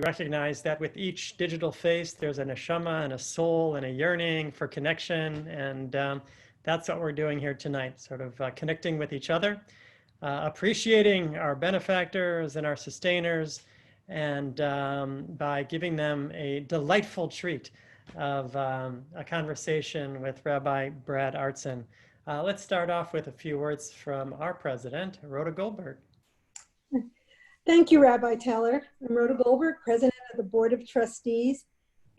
recognize that with each digital face, there's a neshama and a soul and a yearning for connection. And that's what we're doing here tonight, sort of connecting with each other, appreciating our benefactors and our sustainers, and by giving them a delightful treat of a conversation with Rabbi Brad Artson. Let's start off with a few words from our president, Rhoda Goldberg. Thank you, Rabbi Teller. I'm Rhoda Goldberg, president of the Board of Trustees.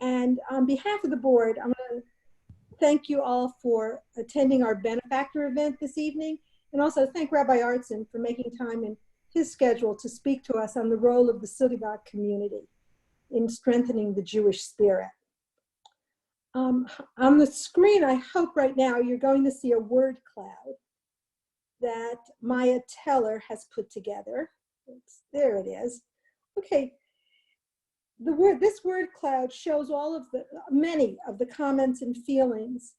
And on behalf of the board, I'm going to thank you all for attending our Benefactor event this evening, and also thank Rabbi Artson for making time in his schedule to speak to us on the role of the synagogue community in strengthening the Jewish spirit. On the screen, I hope right now you're going to see a word cloud that Maya Teller has put together. There it is. Okay, this word cloud shows many of the comments and feelings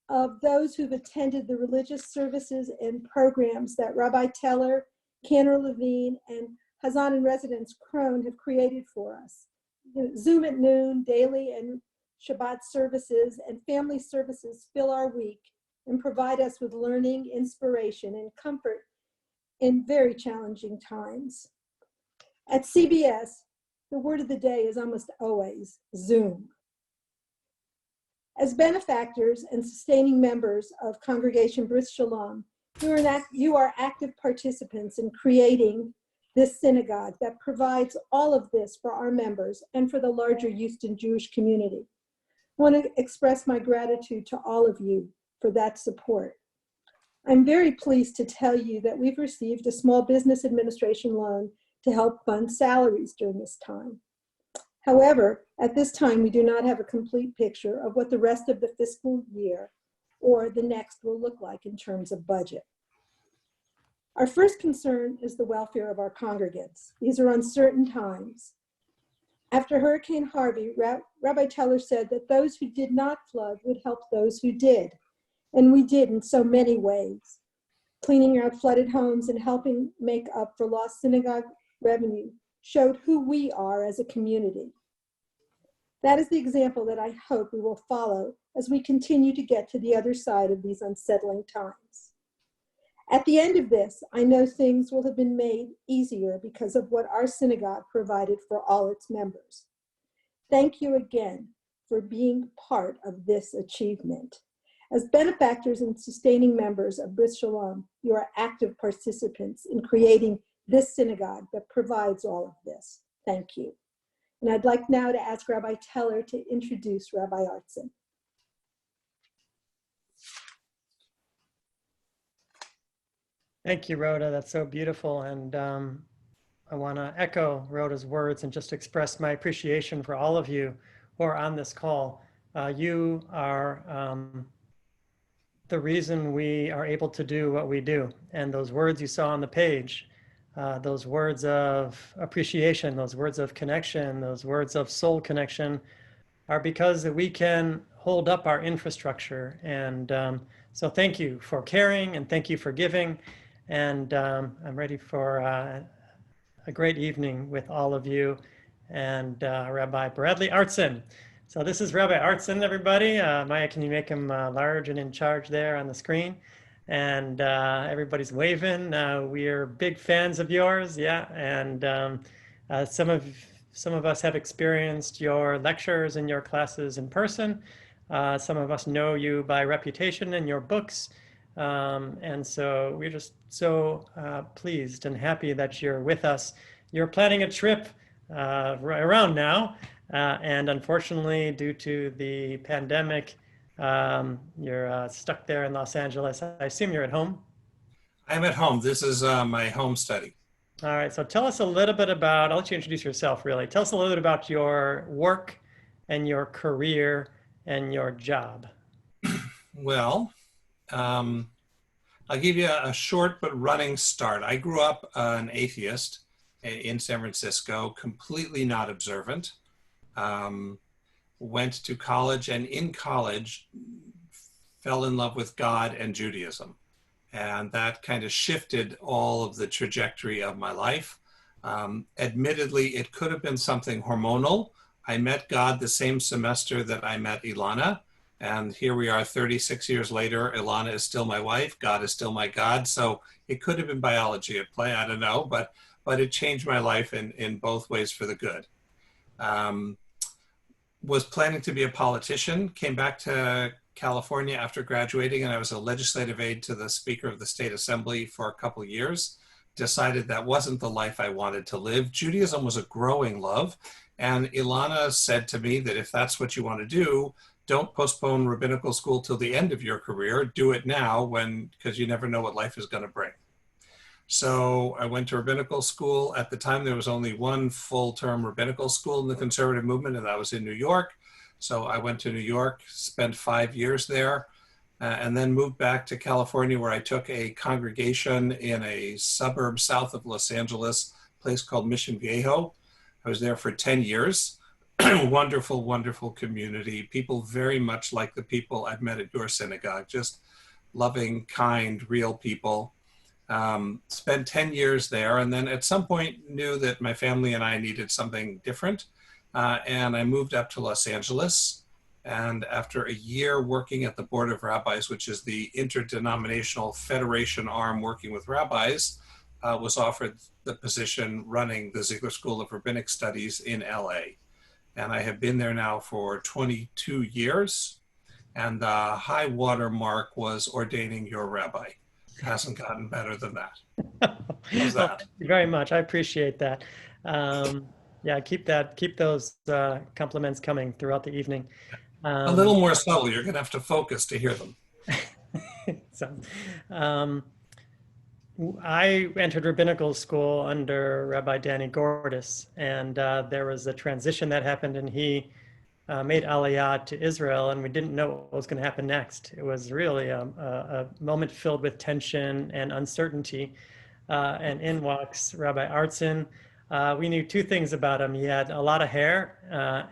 of those who've attended the religious services and programs that Rabbi Teller, Cantor Levine, and Hazan in Residence Krohn have created for us. Zoom at noon, daily and Shabbat services, and family services fill our week and provide us with learning, inspiration, and comfort in very challenging times. At CBS, the word of the day is almost always Zoom. As benefactors and sustaining members of Congregation Bris Shalom, you are active participants in creating this synagogue that provides all of this for our members and for the larger Houston Jewish community. I want to express my gratitude to all of you for that support. I'm very pleased to tell you that we've received a small business administration loan to help fund salaries during this time. However, at this time, we do not have a complete picture of what the rest of the fiscal year or the next will look like in terms of budget. Our first concern is the welfare of our congregants. These are uncertain times. After Hurricane Harvey, Rabbi Teller said that those who did not flood would help those who did. And we did in so many ways, cleaning out flooded homes and helping make up for lost synagogue revenue showed who we are as a community. That is the example that I hope we will follow as we continue to get to the other side of these unsettling times. At the end of this, I know things will have been made easier because of what our synagogue provided for all its members. Thank you again for being part of this achievement. As benefactors and sustaining members of Bris Shalom, you are active participants in creating this synagogue that provides all of this. Thank you. And I'd like now to ask Rabbi Teller to introduce Rabbi Artson. Thank you, Rhoda. That's so beautiful. And I want to echo Rhoda's words and just express my appreciation for all of you who are on this call. You are the reason we are able to do what we do. And those words you saw on the page, those words of appreciation, those words of connection, those words of soul connection are because we can hold up our infrastructure. And so thank you for caring and thank you for giving. And I'm ready for a great evening with all of you and Rabbi Bradley Artson. So this is Rabbi Artson, everybody. Maya, can you make him large and in charge there on the screen? And everybody's waving. We're big fans of yours, yeah. And some of us have experienced your lectures and your classes in person. Some of us know you by reputation and your books. And so we're just so pleased and happy that you're with us. You're planning a trip around now. And unfortunately, due to the pandemic, you're stuck there in Los Angeles. I assume you're at home? I'm at home. This is my home study. All right, so tell us a little bit about, I'll let you introduce yourself really. Tell us a little bit about your work and your career and your job. Well, I'll give you a short but running start. I grew up an atheist in San Francisco, completely not observant. Went to college, and in college fell in love with God and Judaism. And that kind of shifted all of the trajectory of my life. Admittedly, it could have been something hormonal. I met God the same semester that I met Ilana. And here we are 36 years later. Ilana is still my wife. God is still my God. So it could have been biology at play. I don't know. But it changed my life in both ways for the good. Um, was planning to be a politician, came back to California after graduating, and I was a legislative aide to the Speaker of the State Assembly for a couple of years. Decided that wasn't the life I wanted to live. Judaism was a growing love. And Ilana said to me that if that's what you want to do, don't postpone rabbinical school till the end of your career. Do it now because you never know what life is going to bring. So I went to rabbinical school. At the time, there was only one full-term rabbinical school in the conservative movement, and that was in New York. So I went to New York, spent 5 years there, and then moved back to California, where I took a congregation in a suburb south of Los Angeles, a place called Mission Viejo. I was there for 10 years. Wonderful, wonderful community. People very much like the people I've met at your synagogue, just loving, kind, real people. Spent 10 years there, and then at some point knew that my family and I needed something different. And I moved up to Los Angeles. And after a year working at the Board of Rabbis, which is the interdenominational federation arm working with rabbis, was offered the position running the Ziegler School of Rabbinic Studies in LA. And I have been there now for 22 years. And the high water mark was ordaining your rabbi. Hasn't gotten better than that. How's that? Well, thank you very much. I appreciate that. Yeah, keep those compliments coming throughout the evening. A little more subtle. You're going to have to focus to hear them. So, I entered rabbinical school under Rabbi Danny Gordis, and there was a transition that happened, and he made Aliyah to Israel, and we didn't know what was going to happen next. It was really a moment filled with tension and uncertainty. And in walks Rabbi Artson. We knew two things about him. He had a lot of hair,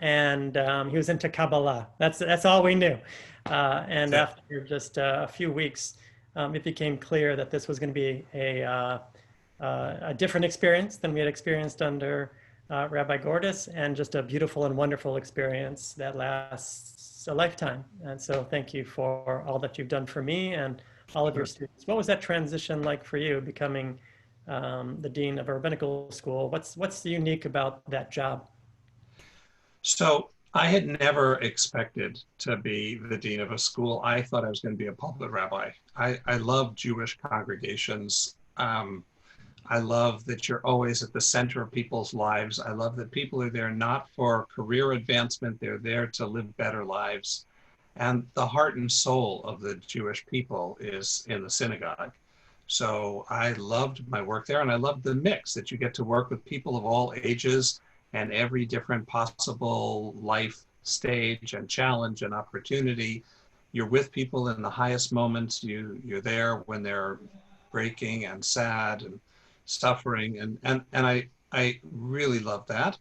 and he was into Kabbalah. That's all we knew. And after just a few weeks, it became clear that this was going to be a different experience than we had experienced under Rabbi Gordis, and just a beautiful and wonderful experience that lasts a lifetime. And so thank you for all that you've done for me and all of your students. What was that transition like for you, becoming the dean of a rabbinical school? What's unique about that job? So I had never expected to be the dean of a school. I thought I was going to be a pulpit rabbi. I love Jewish congregations. I love that you're always at the center of people's lives. I love that people are there not for career advancement. They're there to live better lives. And the heart and soul of the Jewish people is in the synagogue. So I loved my work there, and I loved the mix that you get to work with people of all ages and every different possible life stage and challenge and opportunity. You're with people in the highest moments. You're there when they're breaking and sad and suffering, and I really love that.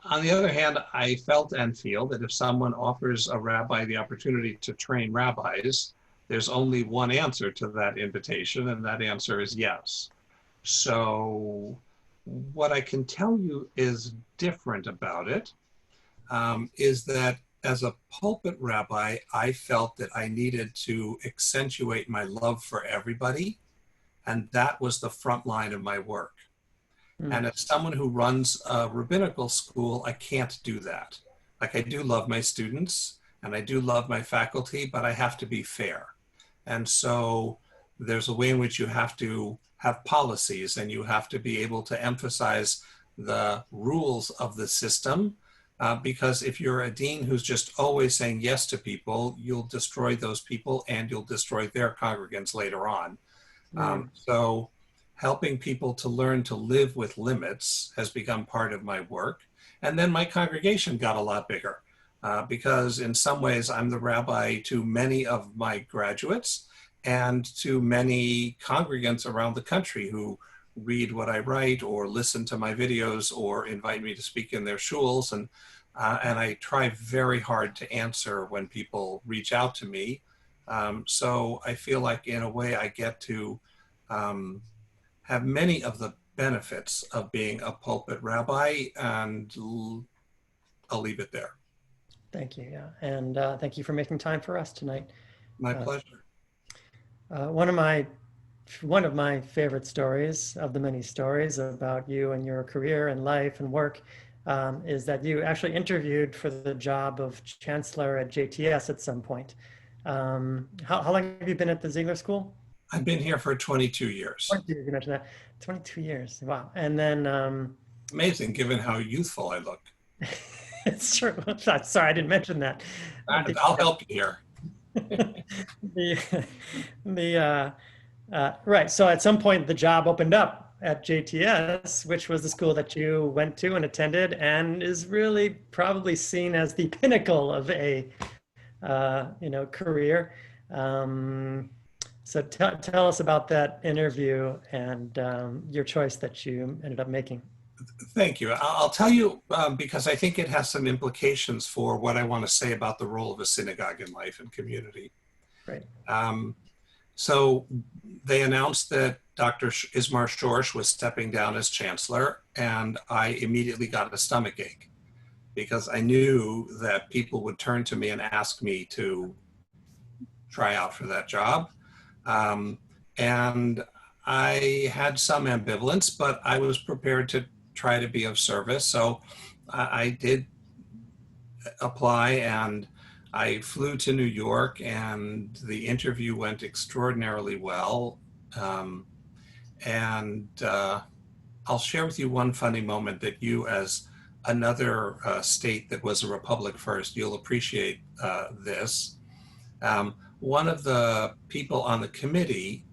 On the other hand, I felt and feel that if someone offers a rabbi the opportunity to train rabbis, there's only one answer to that invitation, and that answer is yes. So what I can tell you is different about it, is that as a pulpit rabbi, I felt that I needed to accentuate my love for everybody. And that was the front line of my work. And as someone who runs a rabbinical school, I can't do that. Like, I do love my students and I do love my faculty, but I have to be fair. And so there's a way in which you have to have policies, and you have to be able to emphasize the rules of the system. Because if you're a dean who's just always saying yes to people, you'll destroy those people and you'll destroy their congregants later on. So helping people to learn to live with limits has become part of my work. And then my congregation got a lot bigger because in some ways I'm the rabbi to many of my graduates and to many congregants around the country who read what I write or listen to my videos or invite me to speak in their shuls. And I try very hard to answer when people reach out to me. So I feel like in a way I get to have many of the benefits of being a pulpit rabbi, and I'll leave it there. Thank you. Yeah. And thank you for making time for us tonight. My Uh, pleasure. One of my favorite stories of the many stories about you and your career and life and work is that you actually interviewed for the job of chancellor at JTS at some point. How long have you been at the Ziegler School? I've been here for 22 years. 22 years, you mentioned that. 22 years. Wow. And then Amazing, given how youthful I look. it's true. Sorry, I didn't mention that. I'll help you here. The, right. So at some point, the job opened up at JTS, which was the school that you went to and attended, and is really probably seen as the pinnacle of a career. So tell us about that interview and your choice that you ended up making. Thank you. I'll tell you because I think it has some implications for what I want to say about the role of a synagogue in life and community. Right. So they announced that Dr. Ismar Shorsh was stepping down as chancellor, and I immediately got a stomach ache because I knew that people would turn to me and ask me to try out for that job. And I had some ambivalence, but I was prepared to try to be of service. So I did apply, and I flew to New York, and the interview went extraordinarily well. I'll share with you one funny moment that you, as another state that was a republic first, you'll appreciate this. One of the people on the committee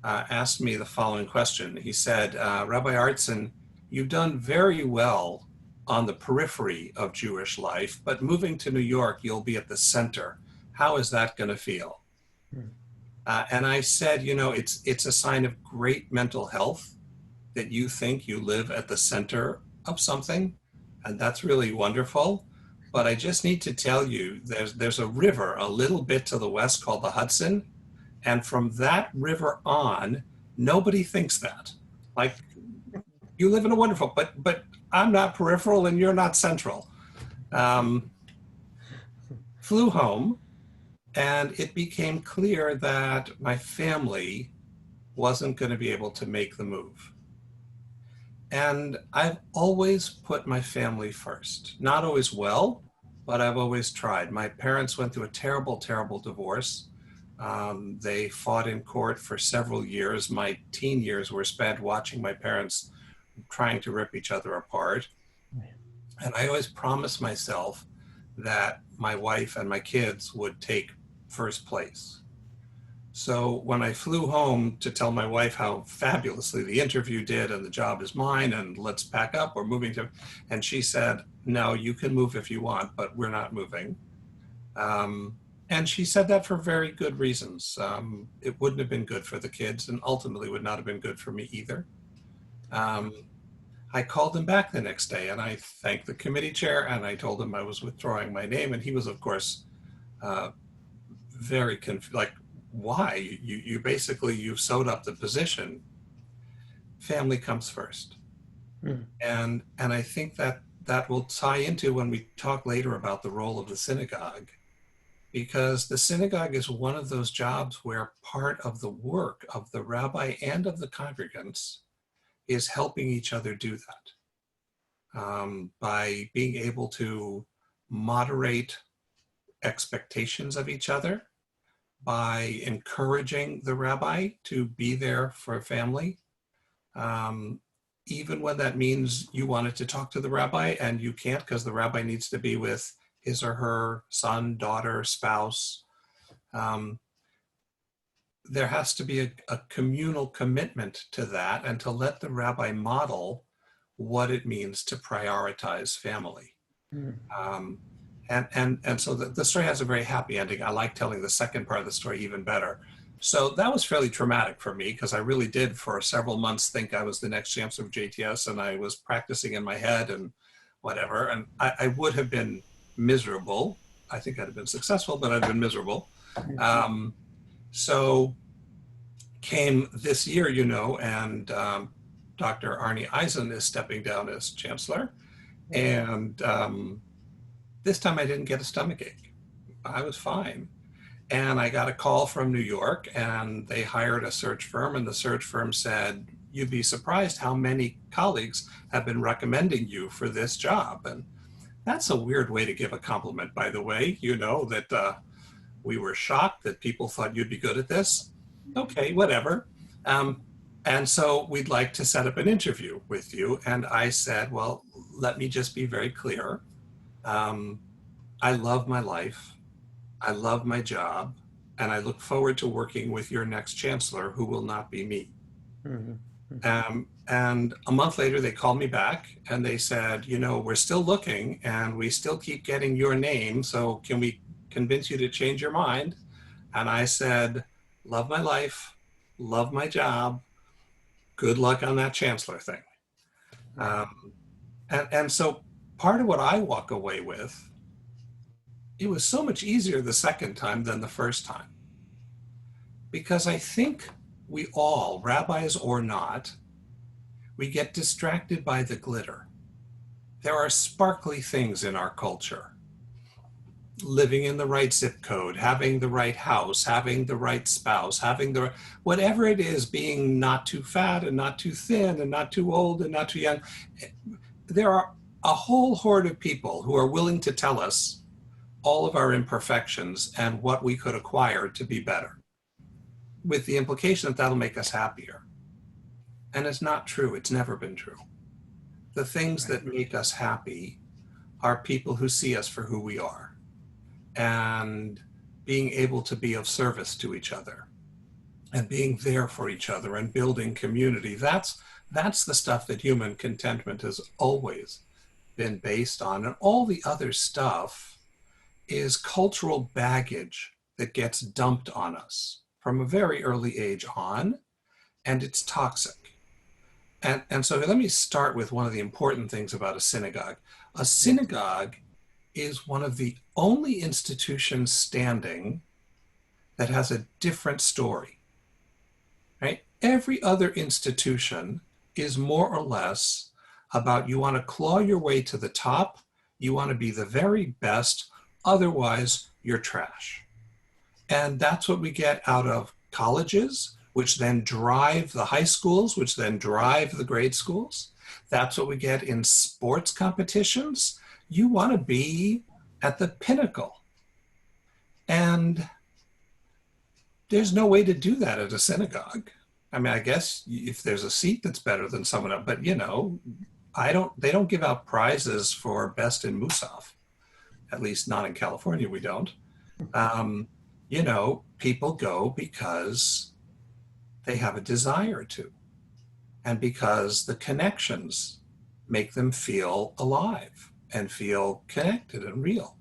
asked me the following question. He said, Rabbi Artson, you've done very well on the periphery of Jewish life, but moving to New York, you'll be at the center. How is that going to feel? And I said, it's a sign of great mental health that you think you live at the center of something, and that's really wonderful. But I just need to tell you, there's a river a little bit to the west called the Hudson, and from that river on, nobody thinks that. Like, you live in a wonderful, but I'm not peripheral and you're not central. Flew home, and it became clear that my family wasn't going to be able to make the move. And I've always put my family first. Not always well, but I've always tried. My parents went through a terrible, terrible divorce. They fought in court for several years. My teen years were spent watching my parents trying to rip each other apart. And I always promised myself that my wife and my kids would take first place. So when I flew home to tell my wife how fabulously the interview did and the job is mine and let's pack up, we're moving to, and she said, no, you can move if you want, but we're not moving. And she said that for very good reasons. It wouldn't have been good for the kids and ultimately would not have been good for me either. I called him back the next day and I thanked the committee chair and I told him I was withdrawing my name, and he was, of course, very confused, like, why? You've sewed up the position. Family comes first. And I think that will tie into when we talk later about the role of the synagogue, because the synagogue is one of those jobs where part of the work of the rabbi and of the congregants is helping each other do that by being able to moderate expectations of each other, by encouraging the rabbi to be there for family, even when that means you wanted to talk to the rabbi and you can't because the rabbi needs to be with his or her son, daughter, spouse. There has to be a communal commitment to that and to let the rabbi model what it means to prioritize family. And so the story has a very happy ending. I like telling the second part of the story even better. So that was fairly traumatic for me because I really did for several months think I was the next chancellor of JTS, and I was practicing in my head and whatever. And I would have been miserable. I think I'd have been successful, but I'd been miserable. So came this year, and Dr. Arnie Eisen is stepping down as chancellor. And this time I didn't get a stomachache. I was fine. And I got a call from New York, and they hired a search firm, and the search firm said, you'd be surprised how many colleagues have been recommending you for this job. And that's a weird way to give a compliment, by the way, that we were shocked that people thought you'd be good at this. Okay, whatever. And so we'd like to set up an interview with you. And I said, well, let me just be very clear. I love my life. I love my job. And I look forward to working with your next chancellor, who will not be me. Mm-hmm. And a month later, they called me back and they said, we're still looking and we still keep getting your name. So can we convince you to change your mind? And I said, love my life, love my job. Good luck on that chancellor thing. And so part of what I walk away with, it was so much easier the second time than the first time. Because I think we all, rabbis or not, we get distracted by the glitter. There are sparkly things in our culture. Living in the right zip code, having the right house, having the right spouse, having the, whatever it is, being not too fat and not too thin and not too old and not too young. There are a whole horde of people who are willing to tell us all of our imperfections and what we could acquire to be better, with the implication that that'll make us happier. And it's not true. It's never been true. The things that make us happy are people who see us for who we are and being able to be of service to each other and being there for each other and building community. That's the stuff that human contentment has always been based on. And all the other stuff is cultural baggage that gets dumped on us from a very early age on, and it's toxic. And so let me start with one of the important things about a synagogue. A synagogue is one of the only institutions standing that has a different story, right? Every other institution is more or less about you want to claw your way to the top, you want to be the very best, otherwise you're trash. And that's what we get out of colleges, which then drive the high schools, which then drive the grade schools. That's what we get in sports competitions. You want to be at the pinnacle. And there's no way to do that at a synagogue. I mean, I guess if there's a seat that's better than someone else, but they don't give out prizes for best in Musaf. At least not in California, we don't. People go because they have a desire to, and because the connections make them feel alive and feel connected and real.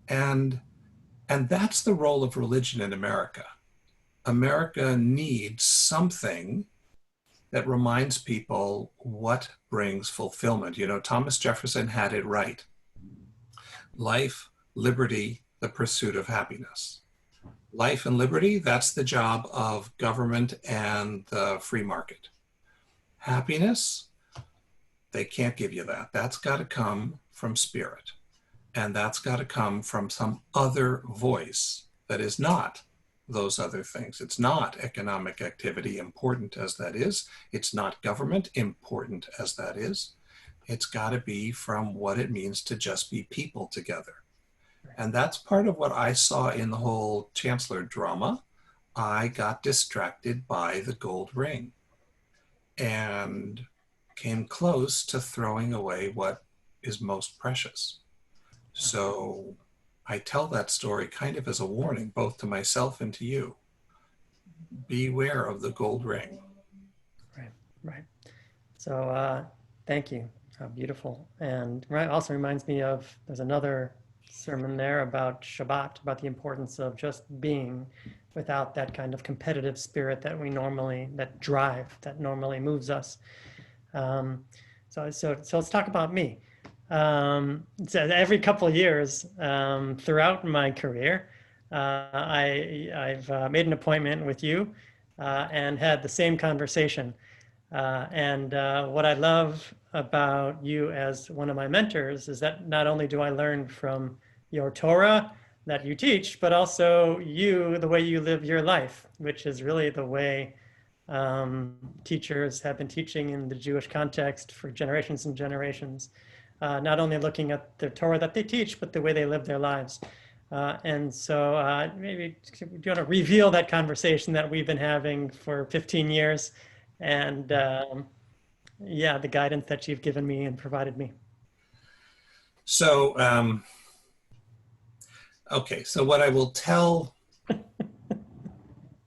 And that's the role of religion in America. America needs something that reminds people what brings fulfillment. Thomas Jefferson had it right. Life, liberty, the pursuit of happiness. Life and liberty, that's the job of government and the free market. Happiness, they can't give you that. That's got to come from spirit. And that's got to come from some other voice that is not those other things. It's not economic activity, important as that is. It's not government, important as that is. It's got to be from what it means to just be people together. And that's part of what I saw in the whole chancellor drama. I got distracted by the gold ring and came close to throwing away what is most precious. So I tell that story kind of as a warning, both to myself and to you. Beware of the gold ring. Right. So thank you. How beautiful. And also reminds me of, there's another sermon there about Shabbat, about the importance of just being without that kind of competitive spirit that that drive that normally moves us. So let's talk about me. So every couple of years throughout my career, I've made an appointment with you and had the same conversation What I love about you as one of my mentors is that not only do I learn from your Torah that you teach, but also you, the way you live your life, which is really the way teachers have been teaching in the Jewish context for generations and generations. Not only looking at the Torah that they teach, but the way they live their lives. Maybe do you want to reveal that conversation that we've been having for 15 years and yeah, the guidance that you've given me and provided me. So, okay, so what I will tell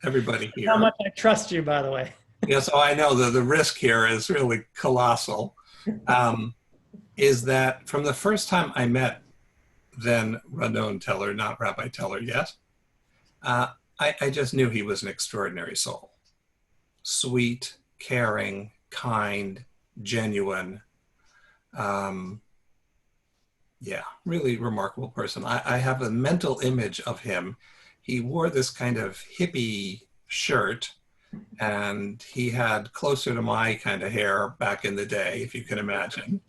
everybody here. How much I trust you, by the way. Yeah, so I know that the risk here is really colossal. Is that from the first time I met then Radon Teller, not Rabbi Teller yet, I just knew he was an extraordinary soul. Sweet, caring, kind, genuine. Yeah, really remarkable person. I have a mental image of him. He wore this kind of hippie shirt, and he had closer to my kind of hair back in the day, if you can imagine.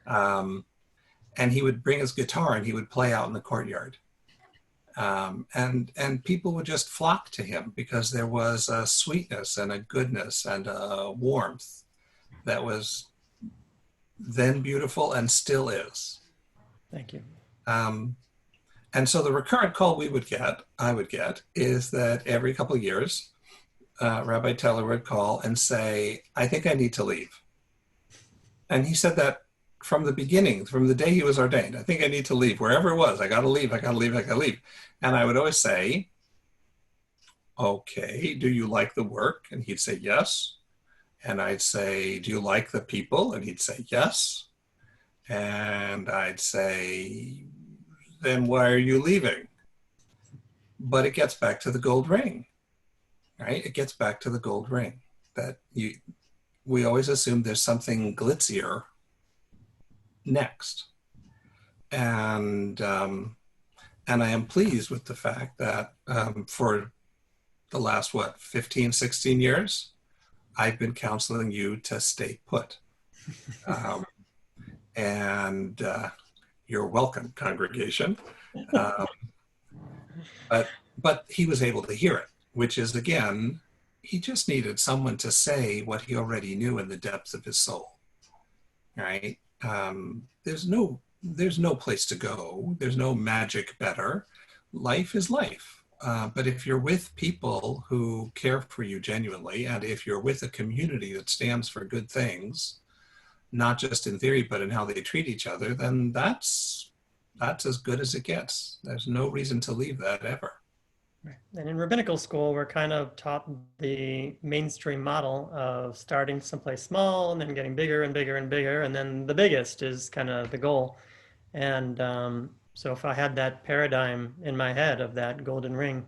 And he would bring his guitar and he would play out in the courtyard. And people would just flock to him because there was a sweetness and a goodness and a warmth that was then beautiful and still is. Thank you. And so the recurrent call I would get, is that every couple of years, Rabbi Teller would call and say, I think I need to leave. And he said that from the beginning, from the day he was ordained. I think I need to leave, wherever it was. I got to leave, I got to leave, I got to leave. And I would always say, okay, do you like the work? And he'd say, yes. And I'd say, do you like the people? And he'd say, yes. And I'd say, then why are you leaving? But it gets back to the gold ring, right? It gets back to the gold ring that we always assume there's something glitzier next. And I am pleased with the fact that for the last, 15, 16 years, I've been counseling you to stay put. And you're welcome, congregation. But he was able to hear it, which is, again, he just needed someone to say what he already knew in the depths of his soul, right? There's no place to go. There's no magic better. Life is life. But if you're with people who care for you genuinely, and if you're with a community that stands for good things, not just in theory, but in how they treat each other, then that's as good as it gets. There's no reason to leave that ever. And in rabbinical school, we're kind of taught the mainstream model of starting someplace small and then getting bigger and bigger and bigger. And then the biggest is kind of the goal. And so if I had that paradigm in my head of that golden ring,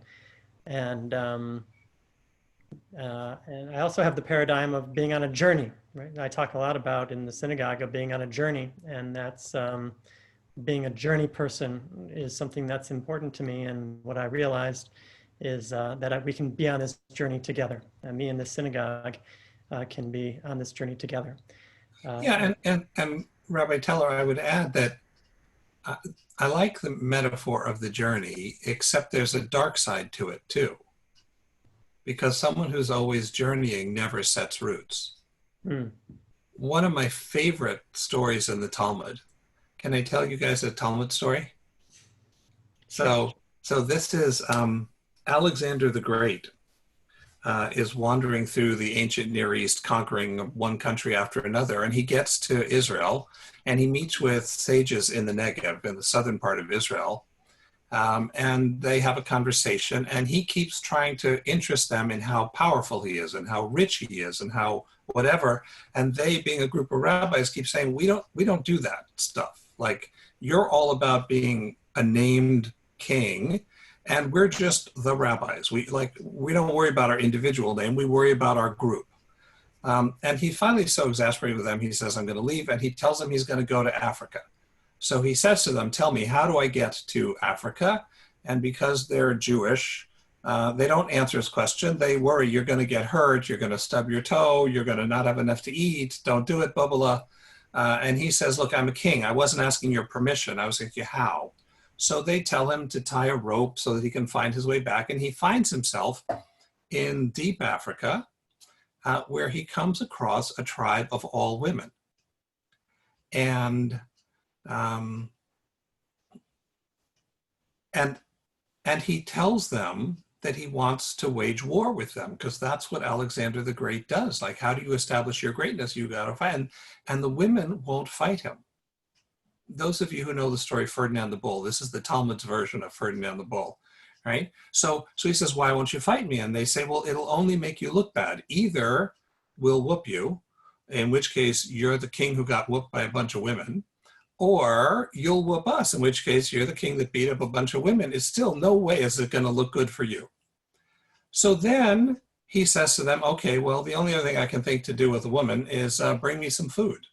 and I also have the paradigm of being on a journey, right? I talk a lot about in the synagogue of being on a journey, and that's being a journey person is something that's important to me. And what I realized is that we can be on this journey together. And me and the synagogue can be on this journey together. Yeah, and Rabbi Teller, I would add that I like the metaphor of the journey, except there's a dark side to it too. Because someone who's always journeying never sets roots. One of my favorite stories in the Talmud, can I tell you guys a Talmud story? So this is Alexander the Great is wandering through the ancient Near East, conquering one country after another, and he gets to Israel, and he meets with sages in the Negev, in the southern part of Israel, and they have a conversation, and he keeps trying to interest them in how powerful he is, and how rich he is, and how whatever, and they, being a group of rabbis, keep saying, we don't do that stuff. Like, you're all about being a named king, and we're just the rabbis. We don't worry about our individual name. We worry about our group. And he finally so exasperated with them, he says, I'm going to leave. And he tells them he's going to go to Africa. So he says to them, tell me, how do I get to Africa? And because they're Jewish, They don't answer his question. They worry you're going to get hurt, you're going to stub your toe, you're going to not have enough to eat, don't do it, blah, blah, blah. And he says, look, I'm a king. I wasn't asking your permission. I was asking you how. So they tell him to tie a rope so that he can find his way back. And he finds himself in deep Africa, where he comes across a tribe of all women. And he tells them that he wants to wage war with them, because that's what Alexander the Great does. Like, how do you establish your greatness? You got to fight. And the women won't fight him. Those of you who know the story Ferdinand the Bull, this is the Talmud's version of Ferdinand the Bull, right? So he says, why won't you fight me? And they say, well, it'll only make you look bad. Either we'll whoop you, in which case you're the king who got whooped by a bunch of women, or you'll whoop us, in which case you're the king that beat up a bunch of women. It's still no way is it going to look good for you. So then he says to them, okay, well, the only other thing I can think to do with a woman is bring me some food.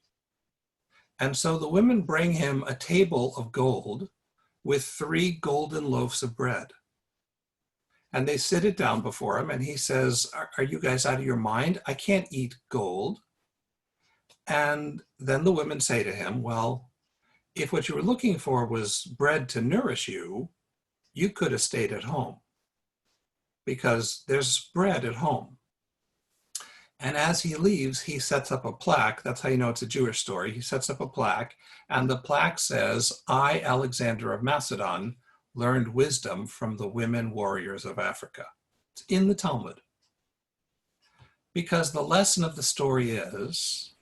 And so the women bring him a table of gold with 3 golden loaves of bread. And they sit it down before him, and he says, are you guys out of your mind? I can't eat gold. And then the women say to him, well, if what you were looking for was bread to nourish you, you could have stayed at home, because there's bread at home. And as he leaves, he sets up a plaque. That's how you know it's a Jewish story. He sets up a plaque, and the plaque says, I, Alexander of Macedon, learned wisdom from the women warriors of Africa. It's in the Talmud. Because the lesson of the story is,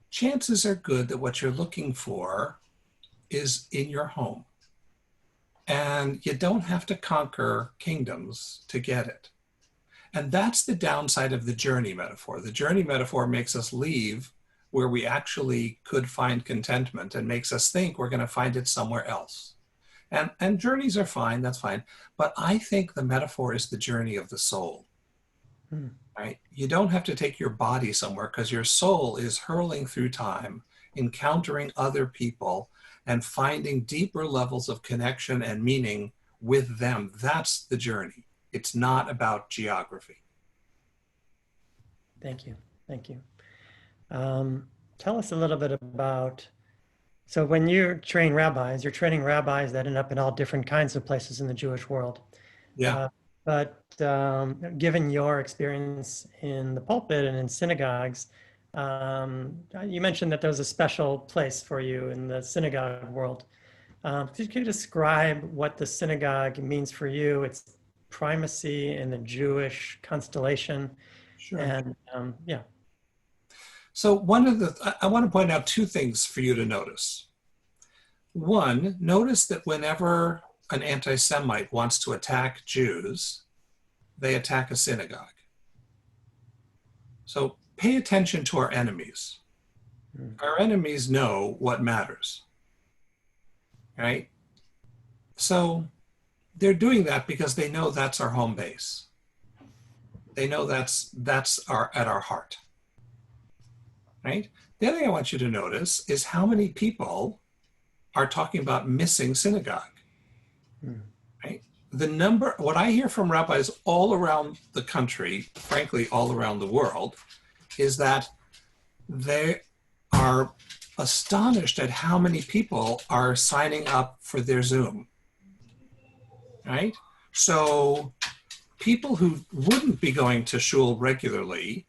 chances are good that what you're looking for is in your home. And you don't have to conquer kingdoms to get it. And that's the downside of the journey metaphor. The journey metaphor makes us leave where we actually could find contentment and makes us think we're going to find it somewhere else. And journeys are fine, that's fine. But I think the metaphor is the journey of the soul. Right? You don't have to take your body somewhere, because your soul is hurling through time, encountering other people, and finding deeper levels of connection and meaning with them. That's the journey. It's not about geography. Thank you. Thank you. Tell us a little bit about, so when you train rabbis, you're training rabbis that end up in all different kinds of places in the Jewish world. Yeah. But given your experience in the pulpit and in synagogues, you mentioned that there was a special place for you in the synagogue world. Could you describe what the synagogue means for you, its primacy in the Jewish constellation? Sure. And yeah. So I want to point out 2 things for you to notice. One, notice that whenever an anti-Semite wants to attack Jews, they attack a synagogue. So pay attention to our enemies. Our enemies know what matters, right? So they're doing that because they know that's our home base. They know that's at our heart, right? The other thing I want you to notice is how many people are talking about missing synagogue. Right? What I hear from rabbis all around the country, frankly, all around the world, is that they are astonished at how many people are signing up for their Zoom, right? So people who wouldn't be going to shul regularly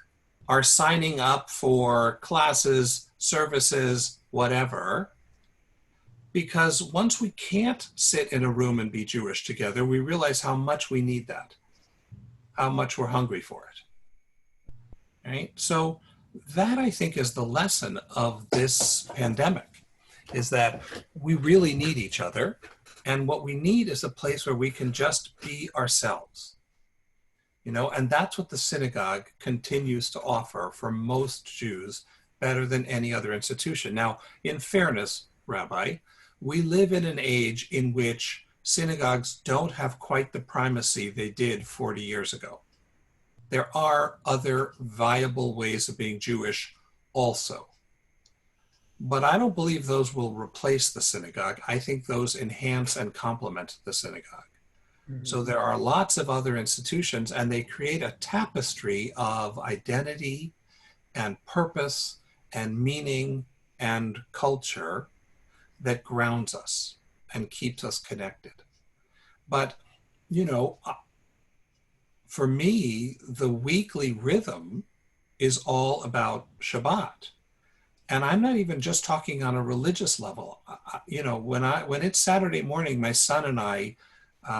are signing up for classes, services, whatever, because once we can't sit in a room and be Jewish together, we realize how much we need that, how much we're hungry for it, right? So that, I think, is the lesson of this pandemic, is that we really need each other. And what we need is a place where we can just be ourselves, and that's what the synagogue continues to offer for most Jews, better than any other institution. Now, in fairness, Rabbi, we live in an age in which synagogues don't have quite the primacy they did 40 years ago. There are other viable ways of being Jewish also. But I don't believe those will replace the synagogue. I think those enhance and complement the synagogue. So there are lots of other institutions, and they create a tapestry of identity and purpose and meaning and culture that grounds us and keeps us connected. But, you know, for me, the weekly rhythm is all about Shabbat. And I'm not even just talking on a religious level. You know, when it's Saturday morning, my son and I,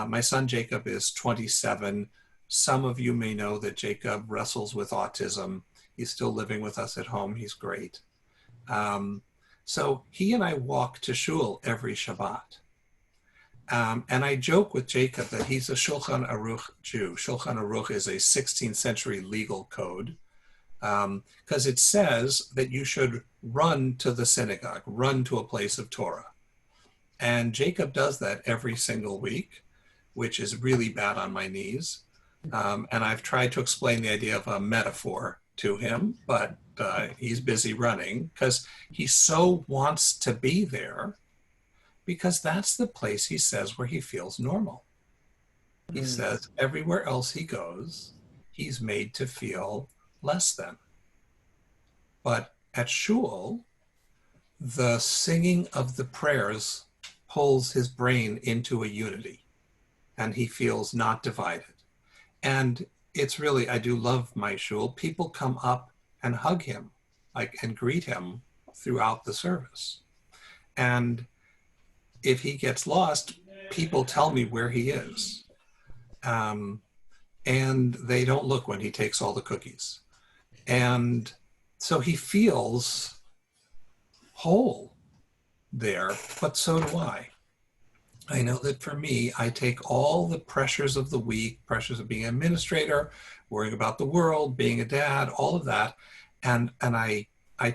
my son Jacob is 27. Some of you may know that Jacob wrestles with autism. He's still living with us at home. He's great. So he and I walk to shul every Shabbat. And I joke with Jacob that he's a Shulchan Aruch Jew. Shulchan Aruch is a 16th century legal code, because it says that you should run to the synagogue, run to a place of Torah. And Jacob does that every single week, which is really bad on my knees. And I've tried to explain the idea of a metaphor to him, but he's busy running because he so wants to be there, because that's the place, he says, where he feels normal. He says everywhere else he goes, he's made to feel less than. But at shul, the singing of the prayers pulls his brain into a unity, and he feels not divided. And it's really, I do love my shul. People come up and hug him, and greet him throughout the service. And if he gets lost, people tell me where he is. And they don't look when he takes all the cookies. And so he feels whole there, but so do I. I know that for me, I take all the pressures of the week, pressures of being an administrator, worrying about the world, being a dad, all of that, and I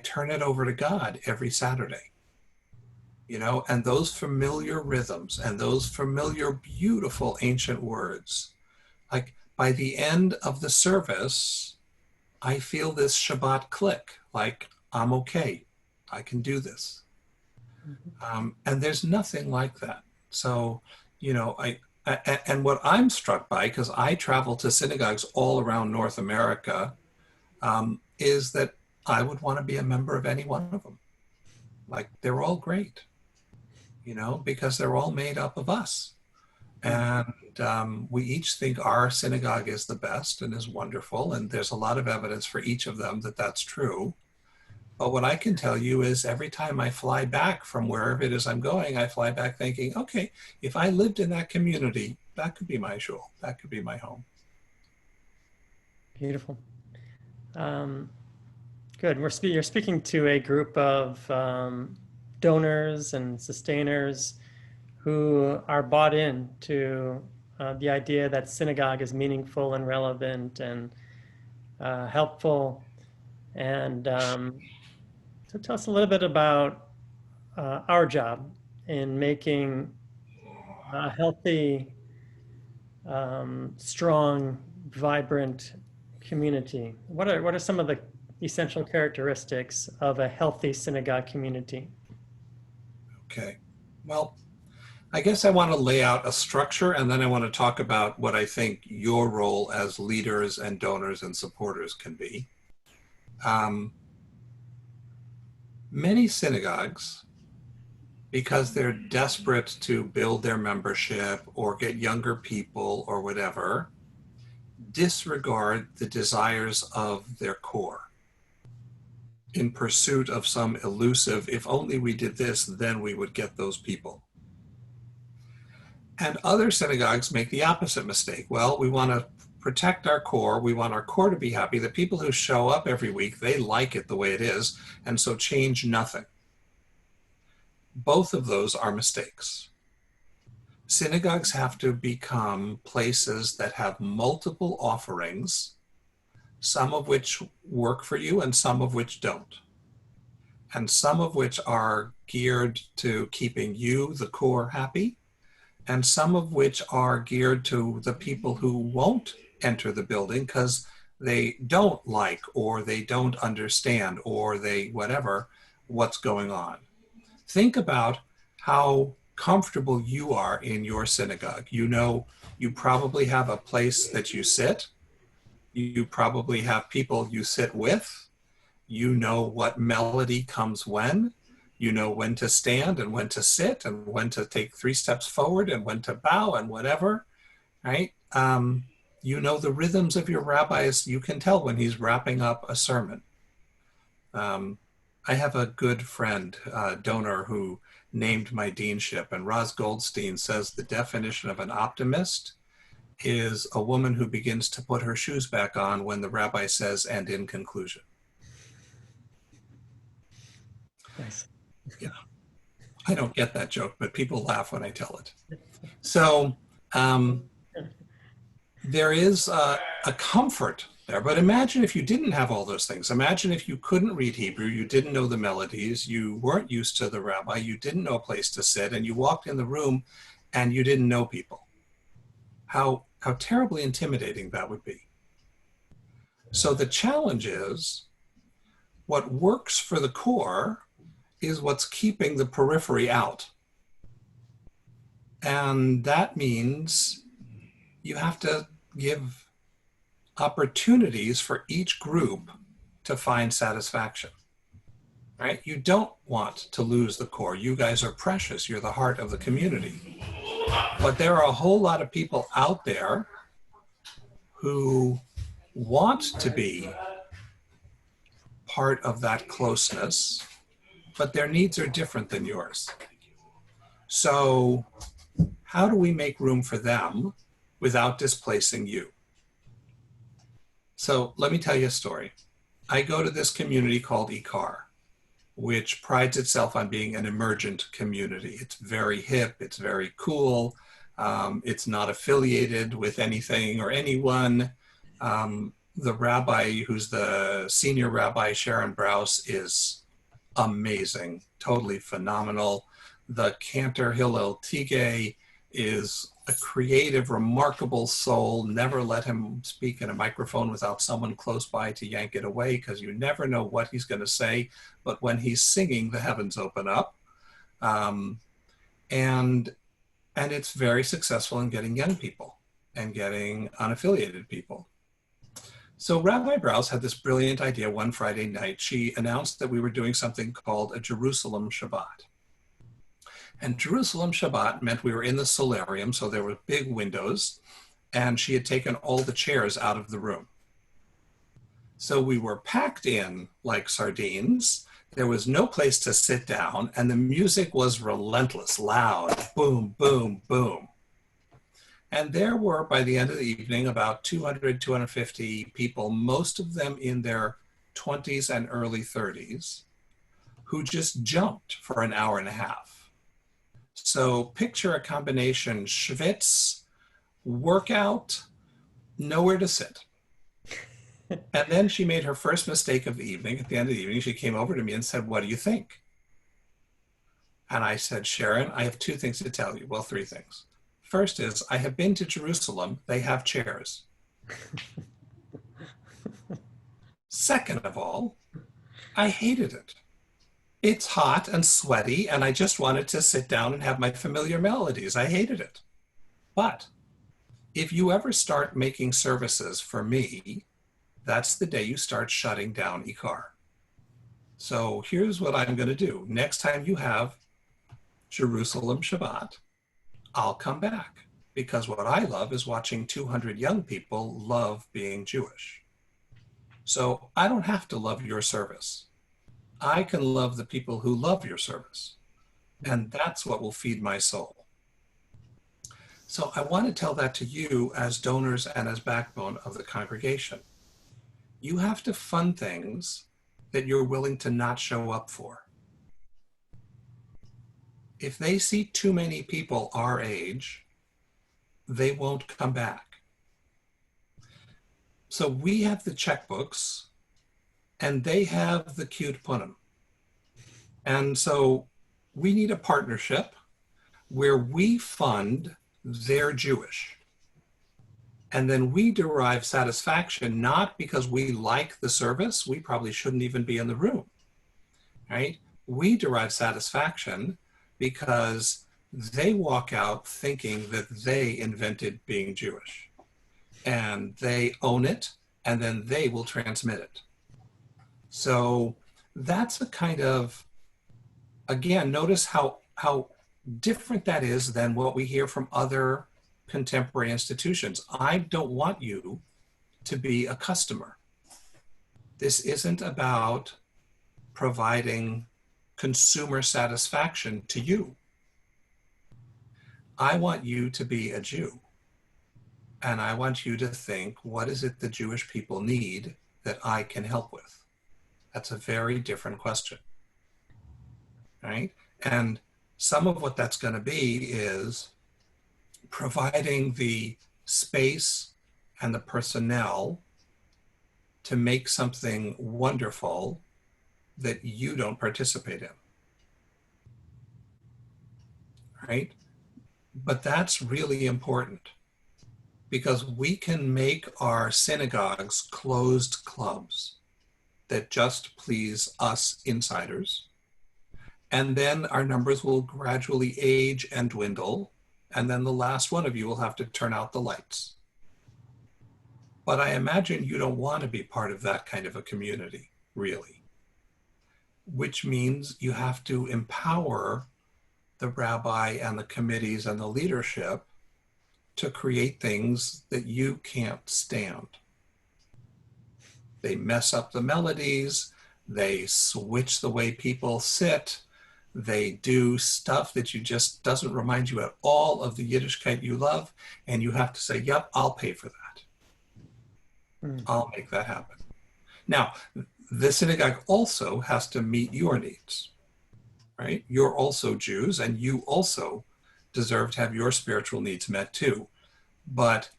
turn it over to God every Saturday. You know, and those familiar rhythms and those familiar, beautiful ancient words, like by the end of the service, I feel this Shabbat click, like I'm okay, I can do this. And there's nothing like that. So, you know, and what I'm struck by, because I travel to synagogues all around North America, is that I would want to be a member of any one of them. Like, they're all great, you know, because they're all made up of us. And we each think our synagogue is the best and is wonderful. And there's a lot of evidence for each of them that that's true. But what I can tell you is every time I fly back from wherever it is I'm going, I fly back thinking, okay, if I lived in that community, that could be my shul. That could be my home. Beautiful. Good. You're speaking to a group of donors and sustainers who are bought in to the idea that synagogue is meaningful and relevant and helpful. And so tell us a little bit about our job in making a healthy, strong, vibrant community. What are some of the essential characteristics of a healthy synagogue community? Okay. Well, I guess I want to lay out a structure, and then I want to talk about what I think your role as leaders and donors and supporters can be. Many synagogues, because they're desperate to build their membership or get younger people or whatever, disregard the desires of their core in pursuit of some elusive, if only we did this, then we would get those people. And other synagogues make the opposite mistake. Well, we want to protect our core. We want our core to be happy. The people who show up every week, they like it the way it is, and so change nothing. Both of those are mistakes. Synagogues have to become places that have multiple offerings, some of which work for you and some of which don't. And some of which are geared to keeping you, the core, happy, and some of which are geared to the people who won't enter the building because they don't like, or they don't understand, or they whatever, what's going on. Think about how comfortable you are in your synagogue. You know You probably have a place that you sit. You probably have people you sit with. You know what melody comes when. You know when to stand and when to sit and when to take 3 steps forward and when to bow and whatever, right? You know the rhythms of your rabbis. You can tell when he's wrapping up a sermon. I have a good friend, donor, who named my deanship, and Roz Goldstein says the definition of an optimist is a woman who begins to put her shoes back on when the rabbi says, "and in conclusion." Nice. Yeah, I don't get that joke, but people laugh when I tell it. So there is a comfort there. But imagine if you didn't have all those things. Imagine if you couldn't read Hebrew, you didn't know the melodies, you weren't used to the rabbi, you didn't know a place to sit, and you walked in the room and you didn't know people. How terribly intimidating that would be. So the challenge is, what works for the core is what's keeping the periphery out. And that means you have to give opportunities for each group to find satisfaction, right? You don't want to lose the core. You guys are precious. You're the heart of the community. But there are a whole lot of people out there who want to be part of that closeness, but their needs are different than yours. So how do we make room for them without displacing you? So let me tell you a story. I go to this community called ICAR, which prides itself on being an emergent community. It's very hip, it's very cool. It's not affiliated with anything or anyone. The rabbi, who's the senior rabbi, Sharon Brous, is amazing, totally phenomenal. The cantor Hillel Tigay is a creative, remarkable soul. Never let him speak in a microphone without someone close by to yank it away, because you never know what he's going to say. But when he's singing, the heavens open up. And it's very successful in getting young people and getting unaffiliated people. So Rabbi Brous had this brilliant idea one Friday night. She announced that we were doing something called a Jerusalem Shabbat. And Jerusalem Shabbat meant we were in the solarium, so there were big windows, and she had taken all the chairs out of the room. So we were packed in like sardines. There was no place to sit down, and the music was relentless, loud, boom, boom, boom. And there were, by the end of the evening, about 200, 250 people, most of them in their 20s and early 30s, who just jumped for an hour and a half. So picture a combination schwitz, workout, nowhere to sit. And then she made her first mistake of the evening. At the end of the evening, she came over to me and said, "What do you think?" And I said, "Sharon, I have 2 things to tell you." Well, 3 things. First is, I have been to Jerusalem. They have chairs. Second of all, I hated it. It's hot and sweaty, and I just wanted to sit down and have my familiar melodies. I hated it. But if you ever start making services for me, that's the day you start shutting down ICAR. So here's what I'm going to do. Next time you have Jerusalem Shabbat, I'll come back, because what I love is watching 200 young people love being Jewish. So I don't have to love your service. I can love the people who love your service, and that's what will feed my soul. So I want to tell that to you as donors and as backbone of the congregation. You have to fund things that you're willing to not show up for. If they see too many people our age, they won't come back. So we have the checkbooks, and they have the cute punim. And so we need a partnership where we fund their Jewish. And then we derive satisfaction, not because we like the service. We probably shouldn't even be in the room, right? We derive satisfaction because they walk out thinking that they invented being Jewish, and they own it, and then they will transmit it. So that's a kind of, again, notice how different that is than what we hear from other contemporary institutions. I don't want you to be a customer. This isn't about providing consumer satisfaction to you. I want you to be a Jew. And I want you to think, what is it the Jewish people need that I can help with? That's a very different question, right? And some of what that's going to be is providing the space and the personnel to make something wonderful that you don't participate in, right? But that's really important, because we can make our synagogues closed clubs that just please us insiders. And then our numbers will gradually age and dwindle. And then the last one of you will have to turn out the lights. But I imagine you don't want to be part of that kind of a community, really. Which means you have to empower the rabbi and the committees and the leadership to create things that you can't stand. They mess up the melodies, they switch the way people sit, they do stuff that you just doesn't remind you at all of the Yiddishkeit you love, and you have to say, yep, I'll pay for that. I'll make that happen. Now, the synagogue also has to meet your needs, right? You're also Jews, and you also deserve to have your spiritual needs met too. But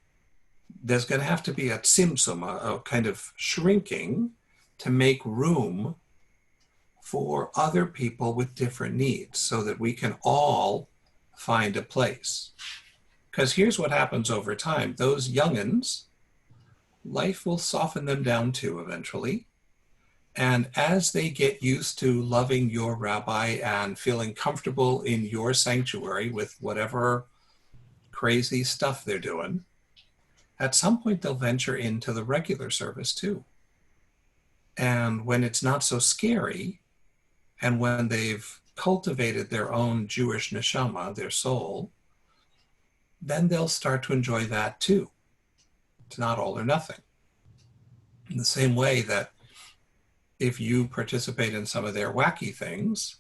there's going to have to be a tzimtzum, a kind of shrinking to make room for other people with different needs so that we can all find a place. Because here's what happens over time. Those young'uns, life will soften them down too eventually. And as they get used to loving your rabbi and feeling comfortable in your sanctuary with whatever crazy stuff they're doing, at some point they'll venture into the regular service too. And when it's not so scary, and when they've cultivated their own Jewish neshama, their soul, then they'll start to enjoy that too. It's not all or nothing. In the same way that if you participate in some of their wacky things,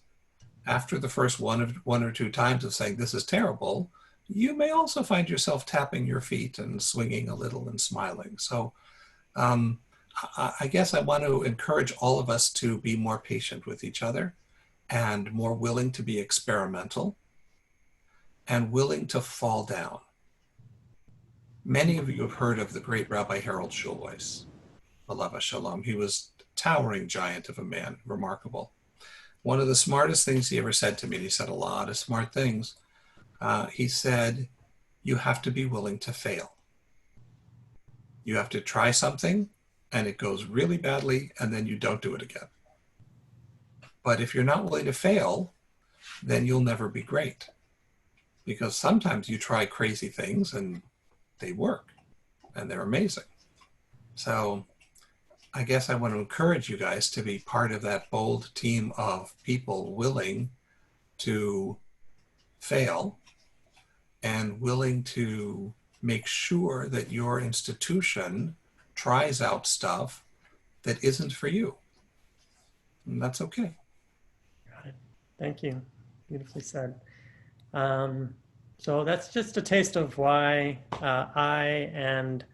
after the first one or two times of saying this is terrible, you may also find yourself tapping your feet and swinging a little and smiling. So I guess I want to encourage all of us to be more patient with each other and more willing to be experimental and willing to fall down. Many of you have heard of the great Rabbi Harold Schulweis, Alav Shalom. He was a towering giant of a man, remarkable. One of the smartest things he ever said to me, and he said a lot of smart things, he said, you have to be willing to fail. You have to try something and it goes really badly and then you don't do it again. But if you're not willing to fail, then you'll never be great. Because sometimes you try crazy things and they work and they're amazing. So I guess I want to encourage you guys to be part of that bold team of people willing to fail and willing to make sure that your institution tries out stuff that isn't for you. And that's okay. Got it. Thank you. Beautifully said. So that's just a taste of why I and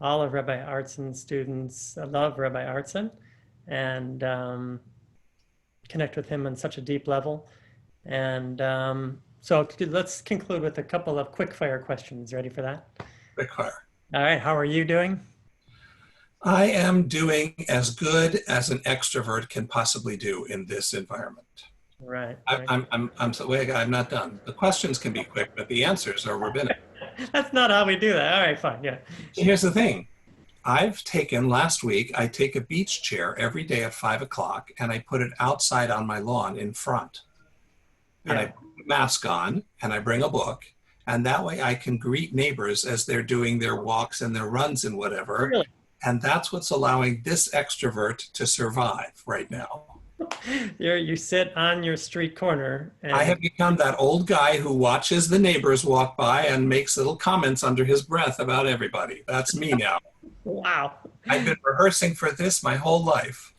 all of Rabbi Artson's students love Rabbi Artson and connect with him on such a deep level. And so let's conclude with a couple of quick fire questions. Ready for that? Quick fire. All right. How are you doing? I am doing as good as an extrovert can possibly do in this environment. Right. I'm not done. The questions can be quick, but the answers are rabbinic. That's not how we do that. All right, fine. Yeah. Here's the thing. Last week, I take a beach chair every day at 5 o'clock and I put it outside on my lawn in front. and I Yeah. put a mask on and I bring a book. And that way I can greet neighbors as they're doing their walks and their runs and whatever. Really? And that's what's allowing this extrovert to survive right now. You sit on your street corner I and have become that old guy who watches the neighbors walk by and makes little comments under his breath about everybody. That's me now. wow, I've been rehearsing for this my whole life.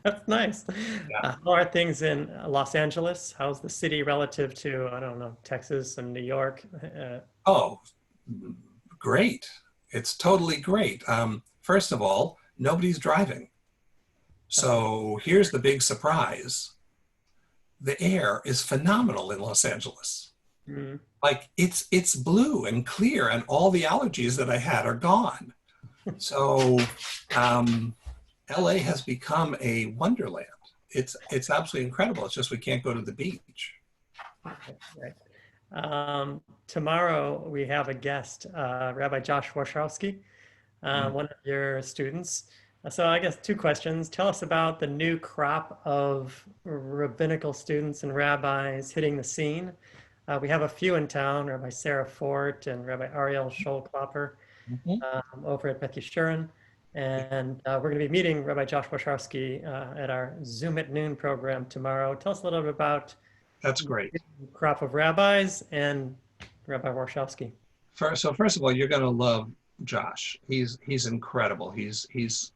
that's nice. Yeah. How are things in Los Angeles? How's the city relative to, I don't know, Texas and New York? Oh, great. It's totally great. First of all, nobody's driving. So here's the big surprise. The air is phenomenal in Los Angeles. Mm. Like it's blue and clear and all the allergies that I had are gone. So LA has become a wonderland. It's absolutely incredible. It's just we can't go to the beach. Right. Tomorrow we have a guest, Rabbi Josh Warshawski, one of your students. So I guess two questions. Tell us about the new crop of rabbinical students and rabbis hitting the scene. We have a few in town, Rabbi Sarah Fort and Rabbi Ariel Scholklopper over at Beth Yeshurun. And we're going to be meeting Rabbi Josh Warshawski at our Zoom at Noon program tomorrow. Tell us a little bit about That's great. the crop of rabbis and Rabbi Warshawski. First of all, you're going to love Josh. He's incredible. He's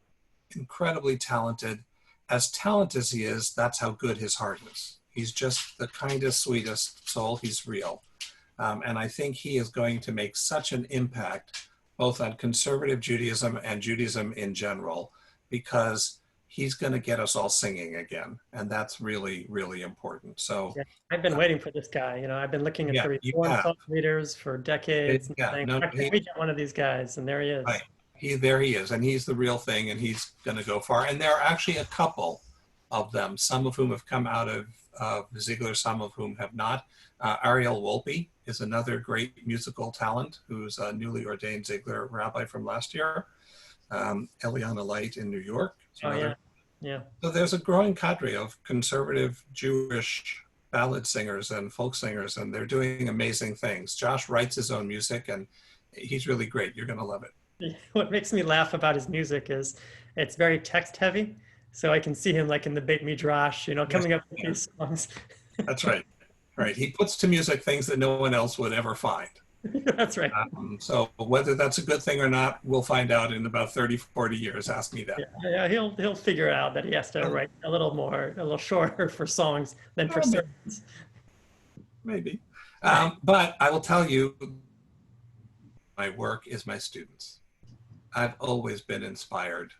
incredibly talented. As talented as he is, that's how good his heart is. He's just the kindest, sweetest soul. He's real. And I think he is going to make such an impact both on conservative Judaism and Judaism in general, because he's going to get us all singing again. And that's really, really important. So Yeah, I've been waiting for this guy. You know, I've been looking at yeah, the you Reform have. thought leaders for decades and Yeah, saying, no, how can we get one of these guys? And there he is. right. There he is, and he's the real thing, and he's going to go far. And there are actually a couple of them, some of whom have come out of Ziegler, some of whom have not. Ariel Wolpe is another great musical talent who's a newly ordained Ziegler rabbi from last year. Eliana Light in New York. Oh, yeah. Yeah. So there's a growing cadre of conservative Jewish ballad singers and folk singers, and they're doing amazing things. Josh writes his own music, and he's really great. You're going to love it. What makes me laugh about his music is it's very text heavy. So I can see him like in the Beit Midrash, you know, coming up with these songs. That's right. Right. He puts to music things that no one else would ever find. That's right. So whether that's a good thing or not, we'll find out in about 30, 40 years. Ask me that. Yeah, he'll figure out that he has to write a little shorter for songs than for sermons. Maybe. But I will tell you, my work is my students. I've always been inspired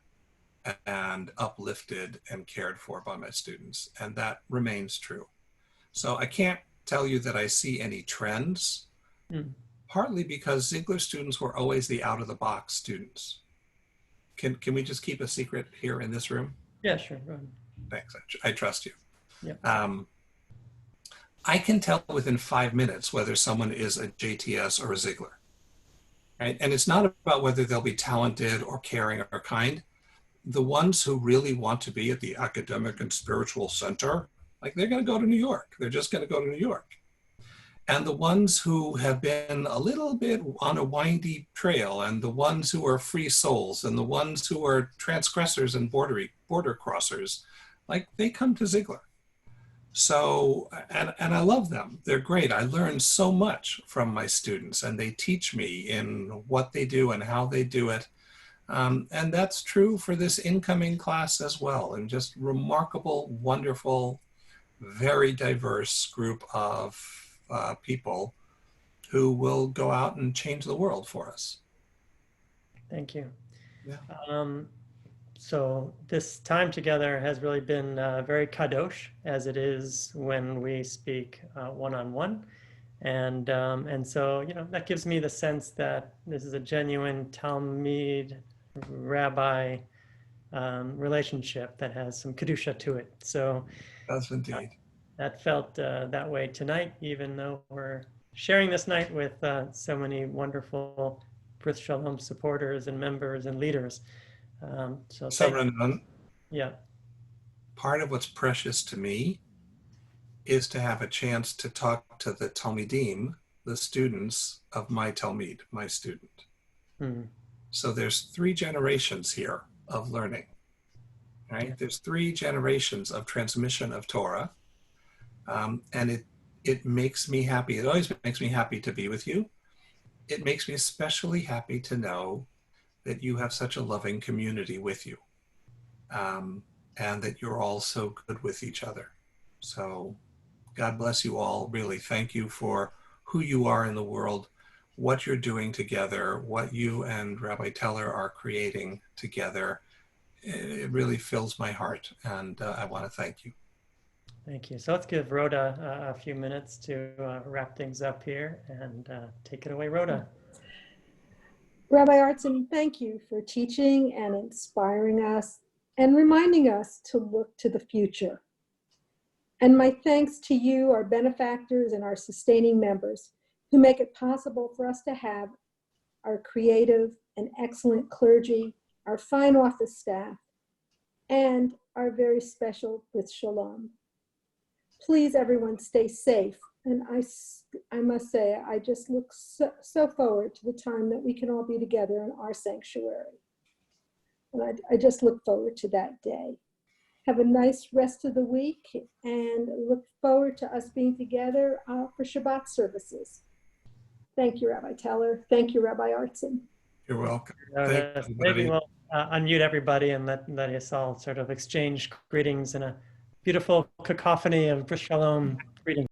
and uplifted and cared for by my students, and that remains true. So I can't tell you that I see any trends, partly because Ziegler students were always the out-of-the-box students. Can we just keep a secret here in this room? Yeah, sure. Thanks. I trust you. Yeah. I can tell within 5 minutes whether someone is a JTS or a Ziegler. Right? And it's not about whether they'll be talented or caring or kind. The ones who really want to be at the academic and spiritual center, like they're going to go to New York. They're just going to go to New York. And the ones who have been a little bit on a windy trail, and the ones who are free souls, and the ones who are transgressors and border crossers, like they come to Ziegler. So, and I love them. They're great. I learn so much from my students, and they teach me in what they do and how they do it. And that's true for this incoming class as well. And just remarkable, wonderful, very diverse group of people who will go out and change the world for us. Thank you. Yeah. So this time together has really been very kadosh, as it is when we speak one-on-one. And so, you know, that gives me the sense that this is a genuine Talmud rabbi relationship that has some kedusha to it. So That's indeed. that felt that way tonight, even though we're sharing this night with so many wonderful Brit Shalom supporters and members and leaders. So Renan, yeah. part of what's precious to me is to have a chance to talk to the Talmidim, the students of my Talmid, my student. Hmm. So there's 3 generations here of learning, right? Yeah. There's 3 generations of transmission of Torah. And it makes me happy. It always makes me happy to be with you. It makes me especially happy to know that you have such a loving community with you, and that you're all so good with each other. So God bless you all. Really, thank you for who you are in the world, what you're doing together, what you and Rabbi Teller are creating together. It really fills my heart, and I want to thank you. Thank you. So let's give Rhoda a few minutes to wrap things up here and take it away, Rhoda. Rabbi Artson, thank you for teaching and inspiring us and reminding us to look to the future. And my thanks to you, our benefactors and our sustaining members, who make it possible for us to have our creative and excellent clergy, our fine office staff, and our very special Brit Shalom. Please, everyone, stay safe. And I must say, I just look so forward to the time that we can all be together in our sanctuary. And I just look forward to that day. Have a nice rest of the week and look forward to us being together for Shabbat services. Thank you, Rabbi Teller. Thank you, Rabbi Artson. You're welcome. Rhoda, Thank you, maybe everybody. we'll unmute everybody and let us all sort of exchange greetings in a beautiful cacophony of Brit Shalom greetings.